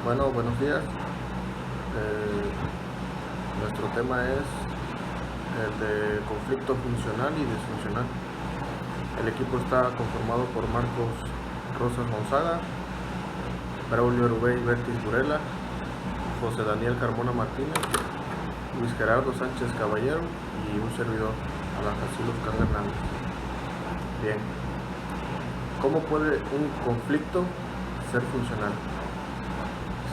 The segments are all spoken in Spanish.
Bueno, buenos días. Nuestro tema es el de conflicto funcional y disfuncional. El equipo está conformado por Marcos Rosas Gonzaga, Braulio Rubey Bertis Burela, José Daniel Carmona Martínez, Luis Gerardo Sánchez Caballero y un servidor, Alan Casillos Can Hernández. Bien, ¿cómo puede un conflicto ser funcional?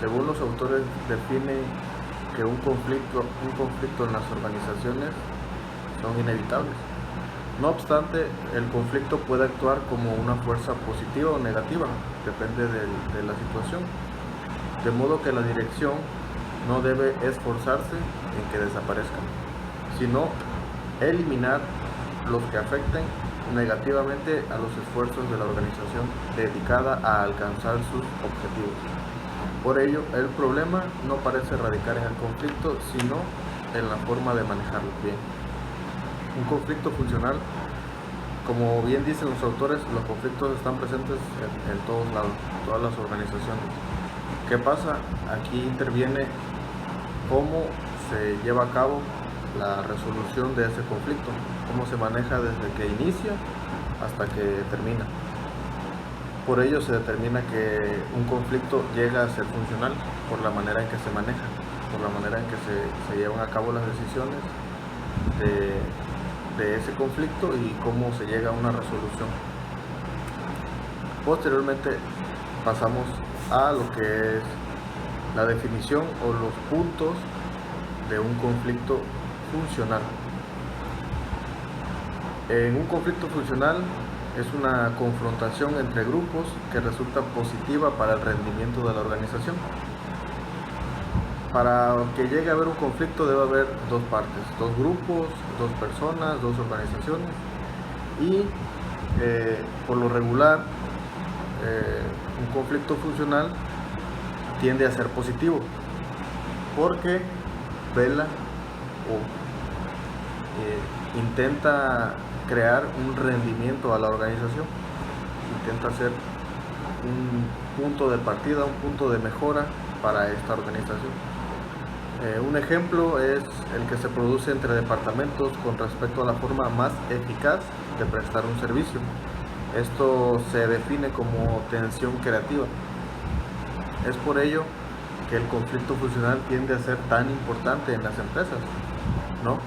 Según los autores, define que un conflicto en las organizaciones son inevitables. No obstante, el conflicto puede actuar como una fuerza positiva o negativa, depende de la situación. De modo que la dirección no debe esforzarse en que desaparezcan, sino eliminar los que afecten negativamente a los esfuerzos de la organización dedicada a alcanzar sus objetivos. Por ello, el problema no parece radicar en el conflicto, sino en la forma de manejarlo bien. Un conflicto funcional, como bien dicen los autores, los conflictos están presentes en todos lados, todas las organizaciones. ¿Qué pasa? Aquí interviene cómo se lleva a cabo la resolución de ese conflicto, cómo se maneja desde que inicia hasta que termina. Por ello se determina que un conflicto llega a ser funcional por la manera en que se maneja, por la manera en que se llevan a cabo las decisiones de ese conflicto y cómo se llega a una resolución. Posteriormente pasamos a lo que es la definición o los puntos de un conflicto funcional. En un conflicto funcional es una confrontación entre grupos que resulta positiva para el rendimiento de la organización. Para que llegue a haber un conflicto debe haber dos partes, dos grupos, dos personas, dos organizaciones y por lo regular un conflicto funcional tiende a ser positivo porque vela o intenta crear un rendimiento a la organización, intenta ser un punto de partida, un punto de mejora para esta organización. Un ejemplo es el que se produce entre departamentos con respecto a la forma más eficaz de prestar un servicio. Esto se define como tensión creativa. Es por ello que el conflicto funcional tiende a ser tan importante en las empresas, ¿no?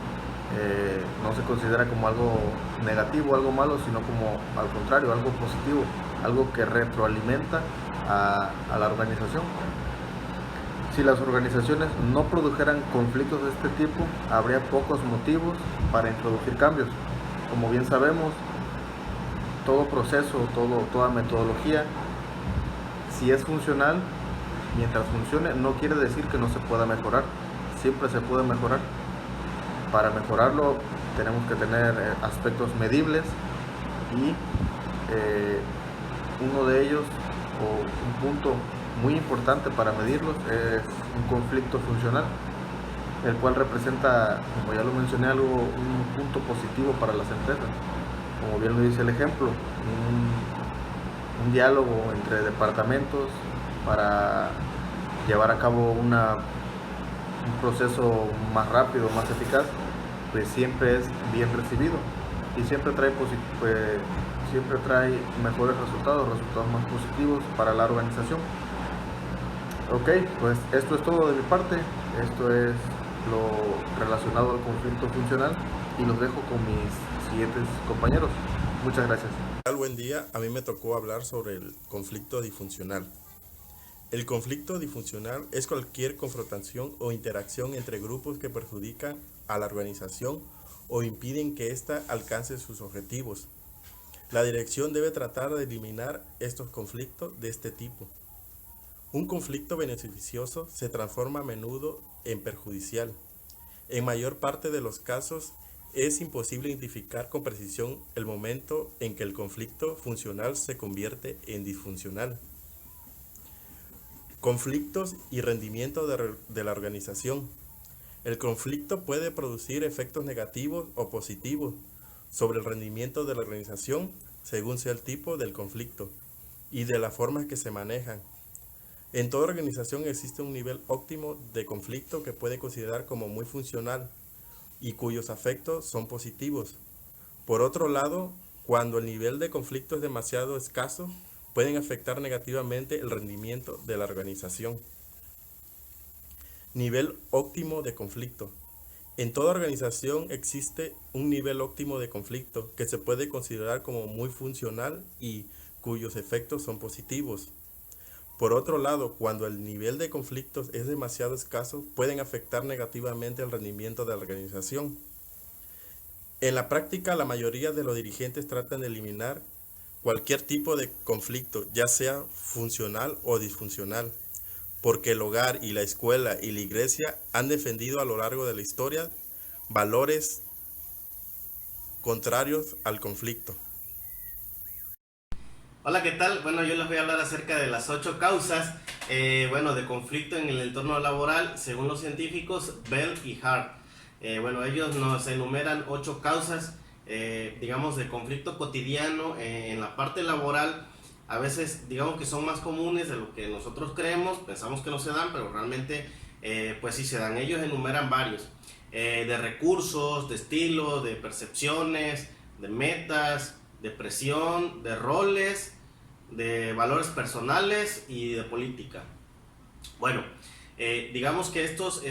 No se considera como algo negativo, algo malo, sino como al contrario, algo positivo, algo que retroalimenta a la organización. Si las organizaciones no produjeran conflictos de este tipo, habría pocos motivos para introducir cambios. Como bien sabemos, todo proceso, toda metodología, si es funcional, mientras funcione, no quiere decir que no se pueda mejorar. Siempre se puede mejorar. Para mejorarlo tenemos que tener aspectos medibles y uno de ellos, o un punto muy importante para medirlos, es un conflicto funcional, el cual representa, como ya lo mencioné, un punto positivo para las empresas. Como bien lo dice el ejemplo, un diálogo entre departamentos para llevar a cabo un proceso más rápido, más eficaz, pues siempre es bien recibido y siempre trae mejores resultados más positivos para la organización. Ok, pues esto es todo de mi parte. Esto es lo relacionado al conflicto funcional y los dejo con mis siguientes compañeros. Muchas gracias. Buen día, a mí me tocó hablar sobre el conflicto disfuncional. El conflicto disfuncional es cualquier confrontación o interacción entre grupos que perjudican a la organización o impiden que ésta alcance sus objetivos. La dirección debe tratar de eliminar estos conflictos de este tipo. Un conflicto beneficioso se transforma a menudo en perjudicial. En mayor parte de los casos, es imposible identificar con precisión el momento en que el conflicto funcional se convierte en disfuncional. Conflictos y rendimiento de la organización. El conflicto puede producir efectos negativos o positivos sobre el rendimiento de la organización según sea el tipo del conflicto y de la forma que se manejan. En toda organización existe un nivel óptimo de conflicto que puede considerar como muy funcional y cuyos efectos son positivos. Por otro lado, cuando el nivel de conflicto es demasiado escaso, pueden afectar negativamente el rendimiento de la organización. Nivel óptimo de conflicto. En toda organización existe un nivel óptimo de conflicto que se puede considerar como muy funcional y cuyos efectos son positivos. Por otro lado, cuando el nivel de conflictos es demasiado escaso, pueden afectar negativamente el rendimiento de la organización. En la práctica, la mayoría de los dirigentes tratan de eliminar cualquier tipo de conflicto, ya sea funcional o disfuncional, porque el hogar y la escuela y la iglesia han defendido a lo largo de la historia valores contrarios al conflicto. Hola, ¿qué tal? Bueno, yo les voy a hablar acerca de las 8 causas, de conflicto en el entorno laboral, según los científicos Bell y Hart. Ellos nos enumeran 8 causas, digamos, de conflicto cotidiano en la parte laboral. A veces, digamos que son más comunes de lo que nosotros creemos, pensamos que no se dan, pero realmente, pues sí se dan. Ellos enumeran varios, de recursos, de estilo, de percepciones, de metas, de presión, de roles, de valores personales y de política. Bueno, digamos que estos,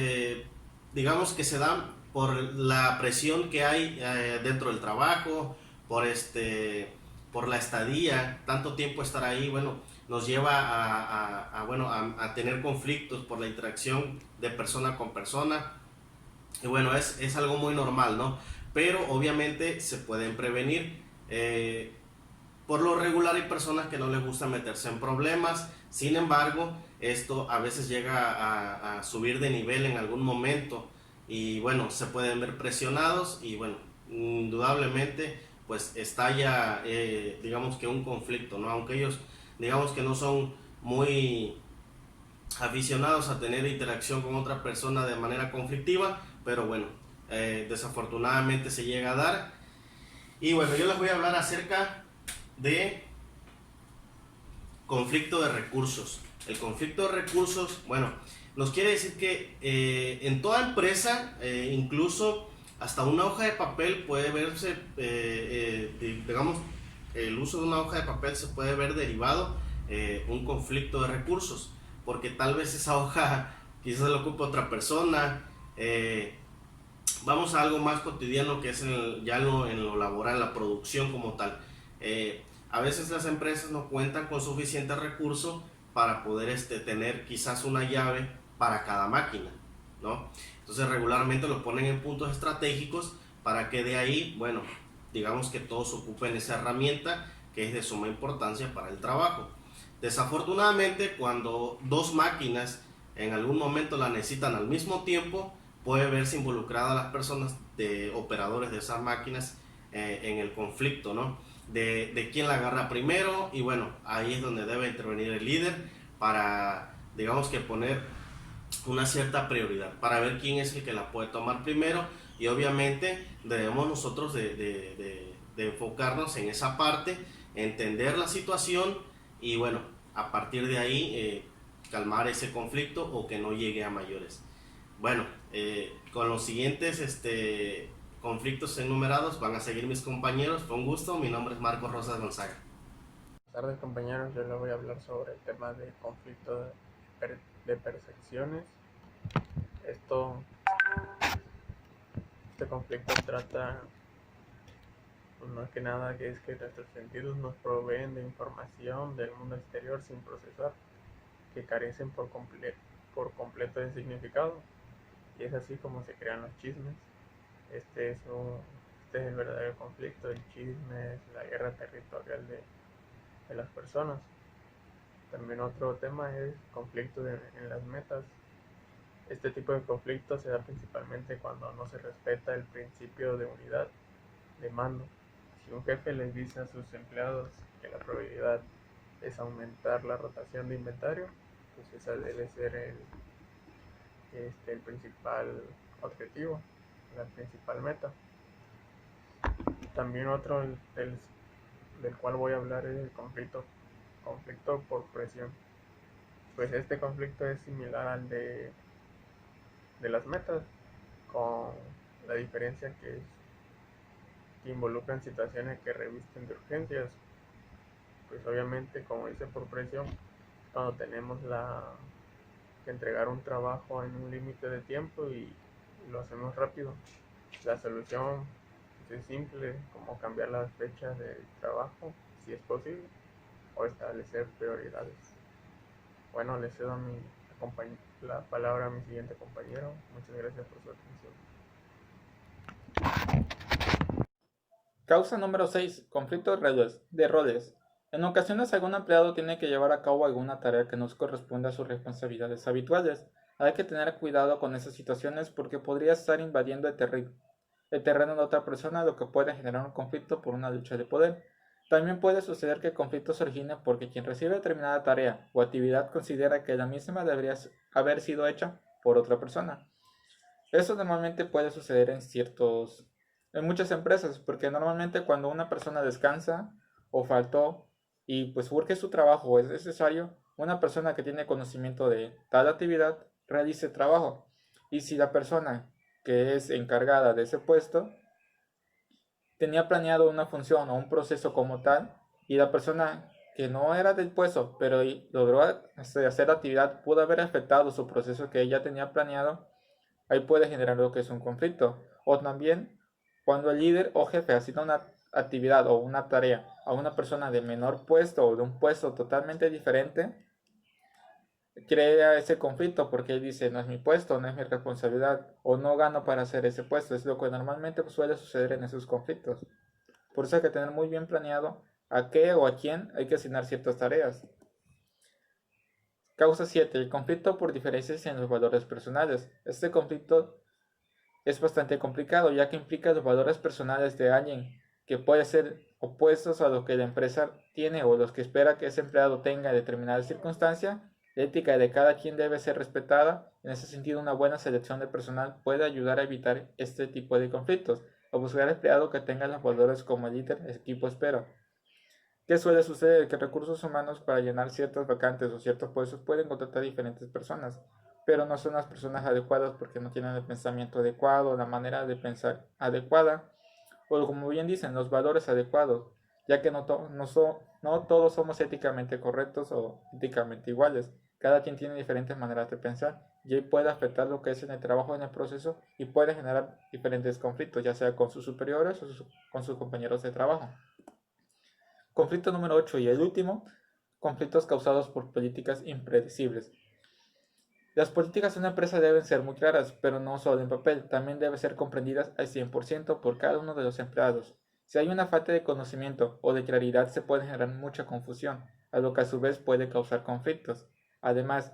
digamos que se dan por la presión que hay dentro del trabajo, por la estadía, tanto tiempo estar ahí, bueno, nos lleva a tener conflictos por la interacción de persona con persona. Y bueno, es algo muy normal, ¿no? Pero obviamente se pueden prevenir. Por lo regular hay personas que no les gusta meterse en problemas, sin embargo, esto a veces llega a subir de nivel en algún momento y bueno, se pueden ver presionados y bueno, indudablemente pues estalla, digamos que un conflicto, ¿no? Aunque ellos digamos que no son muy aficionados a tener interacción con otra persona de manera conflictiva, pero bueno, desafortunadamente se llega a dar. Y bueno, yo les voy a hablar acerca de conflicto de recursos. El conflicto de recursos, bueno, nos quiere decir que en toda empresa, incluso hasta una hoja de papel puede verse, digamos, el uso de una hoja de papel se puede ver derivado un conflicto de recursos, porque tal vez esa hoja quizás la ocupa otra persona. Vamos a algo más cotidiano que es en lo laboral, la producción como tal. A veces las empresas no cuentan con suficiente recurso para poder tener quizás una llave para cada máquina, ¿no? Entonces regularmente lo ponen en puntos estratégicos para que de ahí, bueno, digamos que todos ocupen esa herramienta que es de suma importancia para el trabajo. Desafortunadamente, cuando dos máquinas en algún momento la necesitan al mismo tiempo, puede verse involucrada a las personas de operadores de esas máquinas en el conflicto, ¿no? De quién la agarra primero y bueno, ahí es donde debe intervenir el líder para, digamos que poner una cierta prioridad, para ver quién es el que la puede tomar primero y obviamente debemos nosotros de enfocarnos en esa parte, entender la situación y bueno, a partir de ahí calmar ese conflicto o que no llegue a mayores. Bueno, con los siguientes conflictos enumerados van a seguir mis compañeros. Fue un gusto. Mi nombre es Marcos Rosas Gonzaga. Buenas tardes, compañeros. Yo les voy a hablar sobre el tema de conflicto de percepciones. Este conflicto trata, pues, más que nada, que es que nuestros sentidos nos proveen de información del mundo exterior sin procesar, que carecen por completo de significado. Y es así como se crean los chismes. Este es el verdadero conflicto. El chisme es la guerra territorial de las personas. También otro tema es conflicto en las metas. Este tipo de conflicto se da principalmente cuando no se respeta el principio de unidad de mando. Si un jefe les dice a sus empleados que la probabilidad es aumentar la rotación de inventario, pues esa debe ser el principal objetivo, la principal meta. También otro del cual voy a hablar es el conflicto por presión. Pues este conflicto es similar al de las metas, con la diferencia que involucran situaciones que revisten de urgencias. Pues obviamente, como dice, por presión, cuando tenemos que entregar un trabajo en un límite de tiempo y lo hacemos rápido, la solución pues, es simple, como cambiar las fechas de trabajo, si es posible, o establecer prioridades. Bueno, le cedo la palabra a mi siguiente compañero. Muchas gracias por su atención. Causa número 6. Conflicto de roles. En ocasiones algún empleado tiene que llevar a cabo alguna tarea que no corresponde a sus responsabilidades habituales. Hay que tener cuidado con esas situaciones porque podría estar invadiendo el terreno de otra persona, lo que puede generar un conflicto por una lucha de poder. También puede suceder que el conflicto se origine porque quien recibe determinada tarea o actividad considera que la misma debería haber sido hecha por otra persona. Eso normalmente puede suceder en muchas empresas, porque normalmente cuando una persona descansa o faltó y pues urge su trabajo o es necesario, una persona que tiene conocimiento de tal actividad realice el trabajo. Y si la persona que es encargada de ese puesto tenía planeado una función o un proceso como tal, y la persona que no era del puesto, pero logró hacer actividad, pudo haber afectado su proceso que ella tenía planeado, ahí puede generar lo que es un conflicto. O también cuando el líder o jefe asigna una actividad o una tarea a una persona de menor puesto o de un puesto totalmente diferente, crea ese conflicto porque él dice no es mi puesto, no es mi responsabilidad o no gano para hacer ese puesto. Es lo que normalmente suele suceder en esos conflictos. Por eso hay que tener muy bien planeado a qué o a quién hay que asignar ciertas tareas. Causa 7. El conflicto por diferencias en los valores personales. Este conflicto es bastante complicado ya que implica los valores personales de alguien que puede ser opuestos a lo que la empresa tiene o los que espera que ese empleado tenga en determinada circunstancia. La ética de cada quien debe ser respetada. En ese sentido, una buena selección de personal puede ayudar a evitar este tipo de conflictos o buscar empleado que tenga los valores como el líder del equipo espera. ¿Qué suele suceder? Que recursos humanos para llenar ciertas vacantes o ciertos puestos pueden contratar diferentes personas, pero no son las personas adecuadas porque no tienen el pensamiento adecuado, la manera de pensar adecuada, o como bien dicen, los valores adecuados, ya que no todos somos éticamente correctos o éticamente iguales. Cada quien tiene diferentes maneras de pensar y puede afectar lo que es en el trabajo, en el proceso, y puede generar diferentes conflictos, ya sea con sus superiores o con sus compañeros de trabajo. Conflicto número 8 y el último, conflictos causados por políticas impredecibles. Las políticas de una empresa deben ser muy claras, pero no solo en papel, también deben ser comprendidas al 100% por cada uno de los empleados. Si hay una falta de conocimiento o de claridad, se puede generar mucha confusión, a lo que a su vez puede causar conflictos. Además,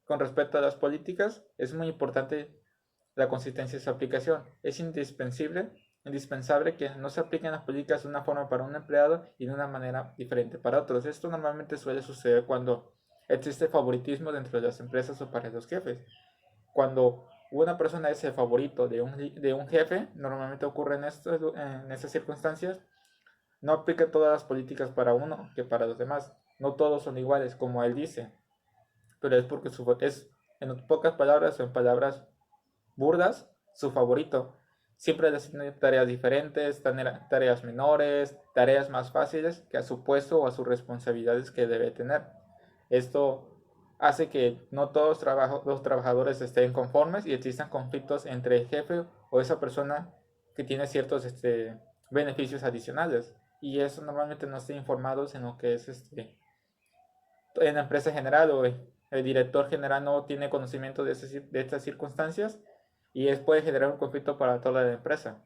con respecto a las políticas, es muy importante la consistencia de su aplicación. Es indispensable que no se apliquen las políticas de una forma para un empleado y de una manera diferente para otros. Esto normalmente suele suceder cuando existe favoritismo dentro de las empresas o para los jefes. Cuando una persona es el favorito de un jefe, normalmente ocurre en esas circunstancias, no aplica todas las políticas para uno que para los demás. No todos son iguales, como él dice, pero es porque es, en pocas palabras o en palabras burdas, su favorito. Siempre le asignan tareas diferentes, tareas menores, tareas más fáciles que a su puesto o a sus responsabilidades que debe tener. Esto hace que no todos los trabajadores estén conformes y existan conflictos entre el jefe o esa persona que tiene ciertos beneficios adicionales. Y eso normalmente no está informado en lo que es en la empresa general o el director general no tiene conocimiento de estas circunstancias y puede generar un conflicto para toda la empresa.